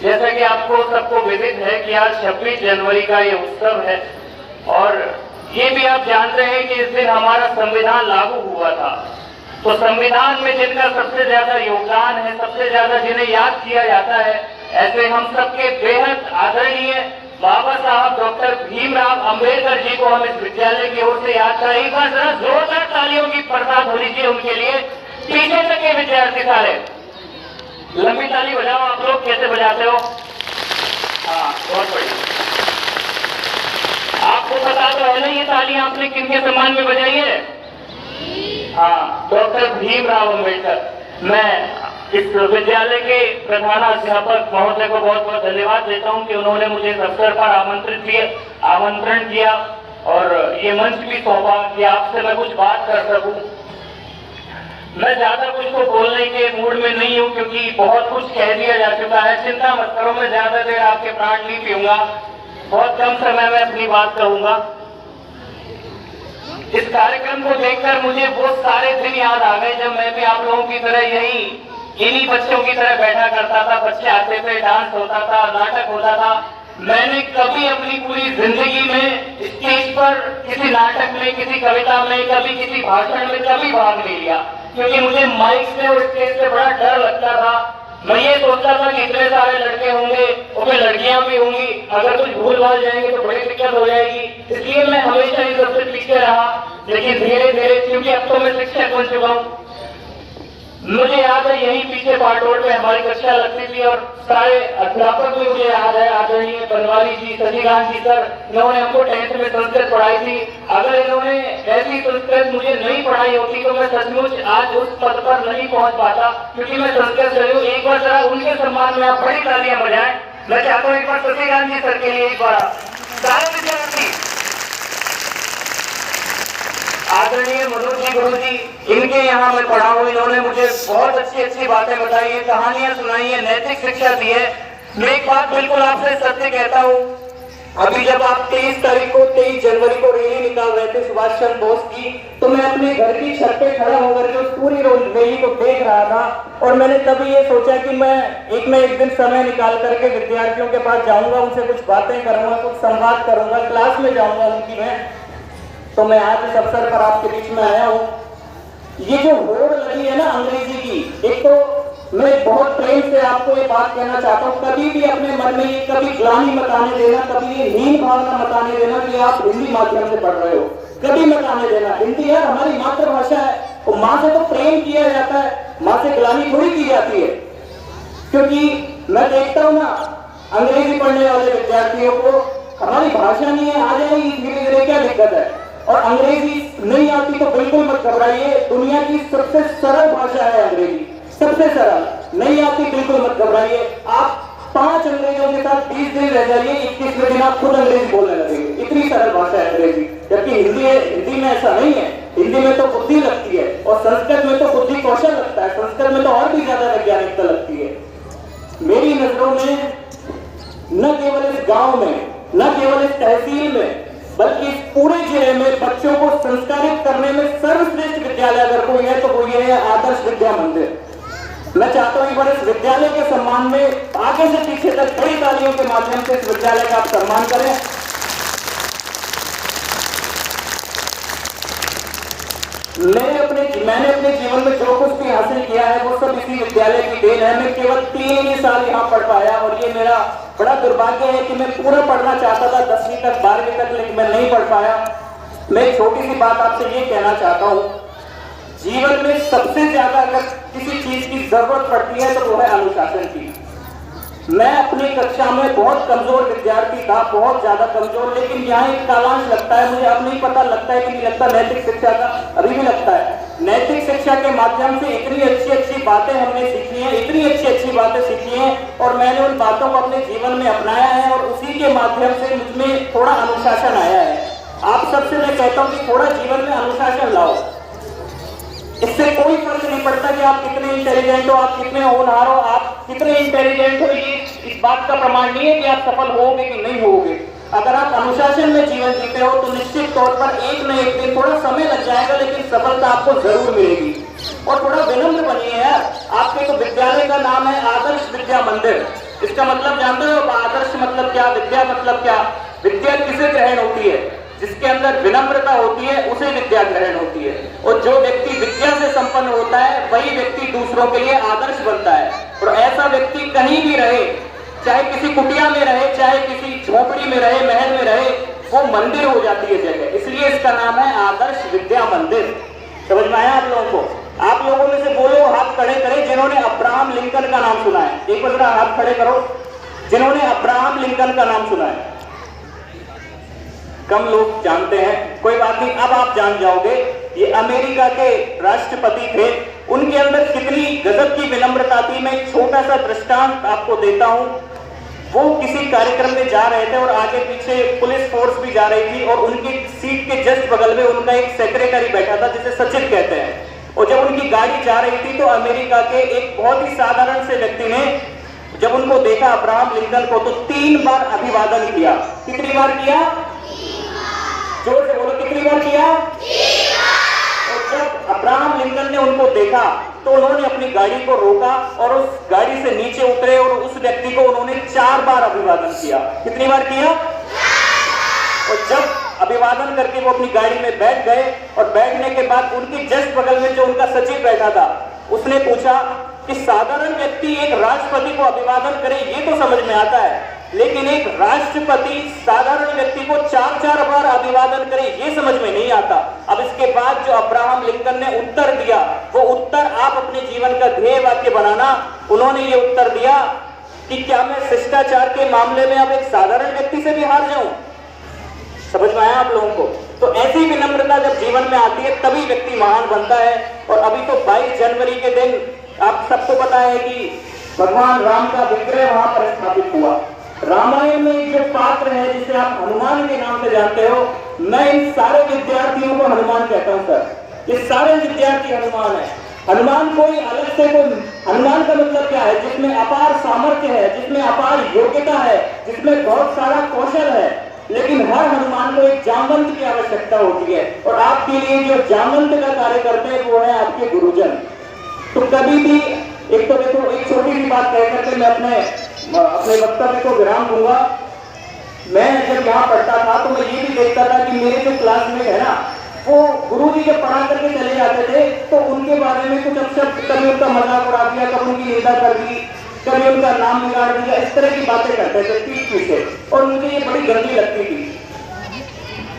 जैसा कि आपको सबको विदित है कि आज 26 जनवरी का ये उत्सव है और ये भी आप जानते हैं कि इस दिन हमारा संविधान लागू हुआ था। तो संविधान में जिनका सबसे ज्यादा योगदान है, सबसे ज्यादा जिन्हें याद किया जाता है, ऐसे हम सबके बेहद आदरणीय बाबा साहब डॉक्टर भीमराव अंबेडकर जी को हम इस विद्यालय की ओर से याद करें। एक बार जरा जोरदार तालियों की बरसात होनी चाहिए उनके लिए। पीछे तक के विद्यार्थी सारे लंबी ताली बजाओ। आप लोग कैसे बजाते हो? हाँ, बहुत बढ़िया। आपको पता तो है ना ये ताली आपने किनके सम्मान में बजाई है? हाँ, डॉक्टर भीमराव अंबेडकर। मैं इस विद्यालय के प्रधानाध्यापक महोदय को बहुत बहुत धन्यवाद देता हूं कि उन्होंने मुझे इस अवसर पर आमंत्रण किया और ये मंच भी सौंपा कि आपसे मैं कुछ बात कर सकूं। मैं ज्यादा कुछ को बोलने के मूड में नहीं हूं क्योंकि बहुत कुछ कह दिया जा चुका है। चिंता मत करो, मैं ज्यादा देर आपके प्राण नहीं पीऊंगा, बहुत कम समय में अपनी बात कहूंगा। इस कार्यक्रम को देखकर मुझे वो सारे दिन याद आ गए जब मैं भी आप लोगों की तरह इन्हीं बच्चों की तरह बैठा करता था। बच्चे आते थे, डांस होता था, नाटक होता था। मैंने कभी अपनी पूरी जिंदगी में स्टेज पर किसी नाटक में, किसी कविता में, कभी किसी भाषण में कभी भाग नहीं लिया क्योंकि मुझे माइक से और स्टेज से बड़ा डर लगता था। मैं ये सोचता था कि इतने सारे लड़के होंगे और फिर लड़कियां भी होंगी, अगर कुछ भूल भाल जाएंगे तो बड़ी दिक्कत हो जाएगी। इसलिए मैं हमेशा इस सबसे पीछे रहा। लेकिन धीरे धीरे, क्योंकि अब तो मैं शिक्षक बन चुका हूँ, मुझे याद है यही पीछे पाटोड़ में हमारी कक्षा लगती थी और सारे अध्यापक भी मुझे याद है। आदरणीय बनवारी जी, शशिकांत जी सर, इन्होंने हमको 10th में संस्कृत पढ़ाई थी। अगर इन्होंने ऐसी संस्कृत मुझे नहीं पढ़ाई होती तो मैं सचमुच आज उस पद पर नहीं पहुंच पाता क्योंकि मैं संस्कृत से हूँ। एक बार जरा उनके सम्मान में आप बड़ी तालियां बजाएं। मैं चाहता हूँ एक बार शशिकांत जी सर के लिए एक बार सारे विद्यार्थी। आदरणीय मनोज जी गुरु जी, इनके यहाँ मैं पढ़ा हूँ। इन्होंने मुझे बहुत अच्छी बातें बताई है, कहानियां सुनाई है, नैतिक शिक्षा दी है। मैं एक बात बिल्कुल आपसे सत्य कहता हूँ, अभी जब आप 23 जनवरी को रैली निकाल रहे थे सुभाष चंद्र बोस की, तो मैं अपने घर की छत पे खड़ा होकर के उस पूरी रैली को देख रहा था और मैंने तभी ये सोचा कि मैं एक दिन समय निकाल करके विद्यार्थियों के पास जाऊंगा, उनसे कुछ बातें करूंगा, कुछ संवाद करूंगा, क्लास में जाऊंगा उनकी मैं। तो मैं आज इस अवसर पर आपके बीच में आया हूँ। ये जो होड़ लगी है ना अंग्रेजी की, एक तो मैं बहुत प्रेम से आपको ये बात कहना चाहता हूँ, कभी भी अपने मन में ये कभी ग्लानि मत आने देना, कभी ये हीन भावना मत आने देना कि आप हिंदी माध्यम से पढ़ रहे हो, कभी मत आने देना। हिंदी यार हमारी मातृभाषा है और माँ से तो प्रेम किया जाता है, माँ से ग्लानि थोड़ी की जाती है। क्योंकि मैं देखता हूँ ना अंग्रेजी पढ़ने वाले विद्यार्थियों को, हमारी भाषा नहीं है, आ जाएगी धीरे धीरे, क्या दिक्कत है। और अंग्रेजी नहीं आती तो बिल्कुल मत घबराइए, दुनिया की सबसे सरल भाषा है अंग्रेजी, सबसे सरल। नहीं आती बिल्कुल मत घबराइए। आप 5 अंग्रेजों के साथ 20 दिन रह जाइए, 21वें दिन आप खुद अंग्रेजी बोलने लगेंगे, इतनी सरल भाषा है अंग्रेजी। जबकि हिंदी में ऐसा नहीं है। हिंदी में तो बुद्धि लगती है और संस्कृत में तो बुद्धि कौशल लगता है, संस्कृत में तो और भी ज्यादा वैज्ञानिकता लगती है। मेरी नजरों में न केवल इस गांव में, न केवल इस तहसील में, बल्कि इस पूरे जिले में बच्चों को संस्कारित करने में सर्वश्रेष्ठ विद्यालय अगर कोई है तो वो ये है आदर्श विद्या मंदिर। मैं चाहता हूं एक बार इस विद्यालय के सम्मान में आगे से पीछे तक बड़ी तालियों के माध्यम से इस विद्यालय का आप सम्मान करें। मैंने अपने जीवन में जो कुछ भी हासिल किया है वो सब इसी विद्यालय की देन है। मैं केवल 3 ही साल यहाँ पढ़ पाया और ये मेरा बड़ा दुर्भाग्य है कि मैं पूरा पढ़ना चाहता था 10वीं तक, 12वीं तक, लेकिन मैं नहीं पढ़ पाया। मैं एक छोटी सी बात आपसे ये कहना चाहता हूँ, जीवन में सबसे ज्यादा अगर किसी चीज की जरूरत पड़ती है तो वो है अनुशासन की। मैं अपनी कक्षा में बहुत कमजोर विद्यार्थी था, बहुत ज्यादा कमजोर, लेकिन यहाँ एक कालांश लगता है मुझे, अब नहीं पता लगता है कि नहीं लगता, नैतिक शिक्षा का अभी भी लगता है। नैतिक शिक्षा के माध्यम से इतनी अच्छी बातें हमने सीखी हैं, इतनी अच्छी बातें सीखी हैं और मैंने उन बातों को अपने जीवन में अपनाया है और उसी के माध्यम से मुझमें थोड़ा अनुशासन आया है। आप सबसे मैं कहता हूँ कि थोड़ा जीवन में अनुशासन लाओ। इससे कोई फर्क नहीं पड़ता कि आप कितने इंटेलिजेंट हो, आप कितने होनहार हो, आप कितने इंटेलिजेंट हो, ये इस बात का प्रमाण नहीं है कि आप सफल होगे कि नहीं होगे। अगर आप अनुशासन में जीवन जीते हो तो निश्चित तौर पर एक न एक दिन, थोड़ा समय लग जाएगा लेकिन सफलता आपको जरूर मिलेगी। और थोड़ा विनम्र बनिए यार, आपके तो विद्यालय का नाम है आदर्श विद्या मंदिर। इसका मतलब जानते हो आदर्श मतलब क्या, विद्या मतलब क्या? विद्या किसे ग्रहण होती है? जिसके अंदर विनम्रता होती है उसे विद्या ग्रहण होती है। और जो व्यक्ति विद्या से संपन्न होता है वही व्यक्ति दूसरों के लिए आदर्श बनता है। और ऐसा व्यक्ति कहीं भी रहे, चाहे किसी कुटिया में रहे, चाहे किसी झोपड़ी में रहे, महल में रहे, वो मंदिर हो जाती है जगह। इसलिए इसका नाम है आदर्श विद्या मंदिर। समझ में आया आप लोगों को? आप लोगों में से बोलो, हाथ खड़े करें जिन्होंने अब्राहम लिंकन का नाम सुना है। एक बार हाथ खड़े करो जिन्होंने अब्राहम लिंकन का नाम सुना है। कम लोग जानते हैं, कोई बात नहीं, अब आप जान जाओगे। ये अमेरिका के राष्ट्रपति थे। उनके अंदर कितनी गजब की विनम्रता थी। मैं एक छोटा सा दृष्टांत आपको देता हूं। वो किसी कार्यक्रम में जा रहे थे और आगे पीछे पुलिस फोर्स भी जा रही थी और उनकी सीट के जस्ट बगल में उनका एक सेक्रेटरी बैठा था जिसे सचिव कहते हैं। और जब उनकी गाड़ी जा रही थी तो अमेरिका के एक बहुत ही साधारण से व्यक्ति ने जब उनको देखा अब्राहम लिंकन को, तो 3 बार अभिवादन किया। कितनी बार किया? जोर से बोलो, कितनी बार किया? और जब अब्राहम लिंकन ने उनको देखा तो उन्होंने अपनी गाड़ी को रोका और उस गाड़ी से नीचे उतरे और उस व्यक्ति को उन्होंने 4 बार अभिवादन किया। कितनी बार किया? और जब अभिवादन करके वो अपनी गाड़ी में बैठ गए और बैठने के बाद उनके जस्ट बगल में जो उनका सचिव बैठा था उसने पूछा कि साधारण व्यक्ति एक राष्ट्रपति को अभिवादन करे ये तो समझ में आता है, लेकिन एक राष्ट्रपति साधारण व्यक्ति को 4-4 बार अभिवादन करे ये समझ में नहीं आता। अब इसके बाद जो अब्राहम लिंकन ने उत्तर दिया वो उत्तर आप अपने जीवन का ध्येय वाक्य बनाना। उन्होंने ये उत्तर दिया कि क्या मैं शिष्टाचार के मामले में अब एक साधारण व्यक्ति से भी हार जाऊं? समझ में आया आप लोगों को? तो ऐसी विनम्रता जब जीवन में आती है तभी व्यक्ति महान बनता है। और अभी तो 22 जनवरी के दिन आप सबको पता है कि भगवान राम का विग्रह वहां पर स्थापित हुआ। रामायण में जो पात्र है जिसे आप हनुमान के नाम से जानते हो, मैं इन सारे विद्यार्थियों को हनुमान कहता हूं सर। ये सारे विद्यार्थी हनुमान है। हनुमान कोई अलग से कोई, हनुमान का मतलब क्या है? जिसमें अपार सामर्थ्य है, जिसमें अपार योग्यता है, जिसमें बहुत सारा कौशल है। लेकिन हर हनुमान को एक जामवंत की आवश्यकता होती है और आपके लिए जो जामवंत का कार्य करते हैं वो है आपके गुरुजन। तो कभी भी एक तो देखो, एक छोटी सी बात कह करके मैं अपने वक्तव्य को विराम दूंगा। मैं जब यहाँ पढ़ता था तो मैं ये भी देखता था कि मेरे जो क्लासमेट है ना, वो गुरुजी जब पढ़ा करके चले जाते थे तो उनके बारे में कुछ अक्षर, कभी उनका मजाक उड़ा दिया, कभी उनकी निंदा कर दी, कभी उनका नाम बिगाड़ दिया, इस तरह की बातें करते थे पीठ पीछे, और मुझे ये बड़ी गंदी लगती थी।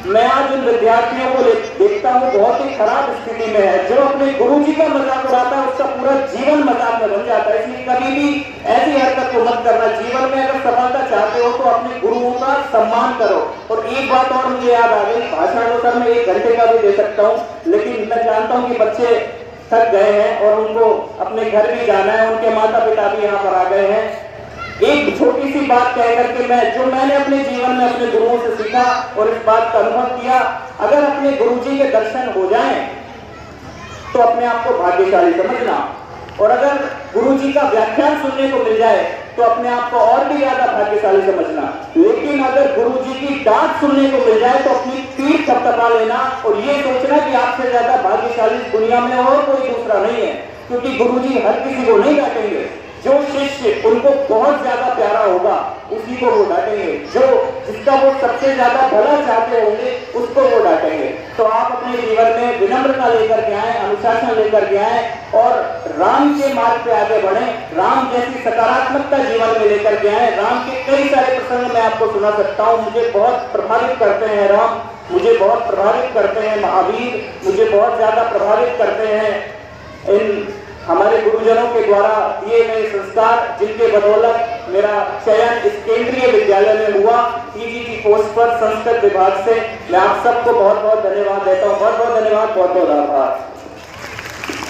मैं आज उन विद्यार्थियों को देखता हूँ बहुत ही खराब स्थिति में है। जो अपने गुरुजी का मजाक उड़ाता है उसका पूरा जीवन मजाक में बन जाता है। इसलिए कभी भी ऐसी हरकत को मत करना। जीवन में अगर सफलता चाहते हो तो अपने गुरुओं का सम्मान करो। और एक बात और मुझे याद आ गई, भाषण तो सर मैं 1 घंटे का भी दे सकता हूँ, लेकिन मैं जानता हूँ कि बच्चे थक गए हैं और उनको अपने घर भी जाना है, उनके माता पिता भी यहाँ पर आ गए हैं। एक छोटी सी बात कह करके मैंने अपने जीवन में अपने गुरुओं से सीखा और इस बात का अनुभव किया, अगर अपने गुरुजी के दर्शन हो जाएं तो अपने आप को भाग्यशाली समझना, और अगर गुरुजी का व्याख्यान सुनने को मिल जाए तो अपने आप को और भी ज्यादा भाग्यशाली समझना। लेकिन अगर गुरुजी की डांट सुनने को मिल जाए तो अपनी पीठ थपथपा लेना और ये सोचना कि आपसे ज्यादा भाग्यशाली दुनिया में और कोई दूसरा नहीं है, क्योंकि गुरुजी हर किसी को नहीं डांटेंगे। जो शिष्य उनको बहुत ज्यादा प्यारा होगा उसी को वो डांटेंगे, जिसका वो सबसे ज्यादा भला चाहते होंगे उसको वो डांटेंगे। तो आप अपने जीवन में विनम्रता लेकर के आए, अनुशासन लेकर के आए और राम के मार्ग पे आगे बढ़े। राम जैसी सकारात्मकता जीवन में लेकर के आए। राम के कई सारे प्रसंग मैं आपको सुना सकता हूँ। मुझे बहुत प्रभावित करते हैं राम, मुझे बहुत प्रभावित करते हैं महावीर, मुझे बहुत ज्यादा प्रभावित करते हैं इन हमारे गुरुजनों के द्वारा दिए गए संस्कार, जिनके बदौलत मेरा चयन इस केंद्रीय विद्यालय में हुआ पीजी की पोस्ट पर संस्कृत विभाग से। मैं आप सबको बहुत बहुत धन्यवाद देता हूँ। बहुत बहुत धन्यवाद, बहुत बहुत आभार।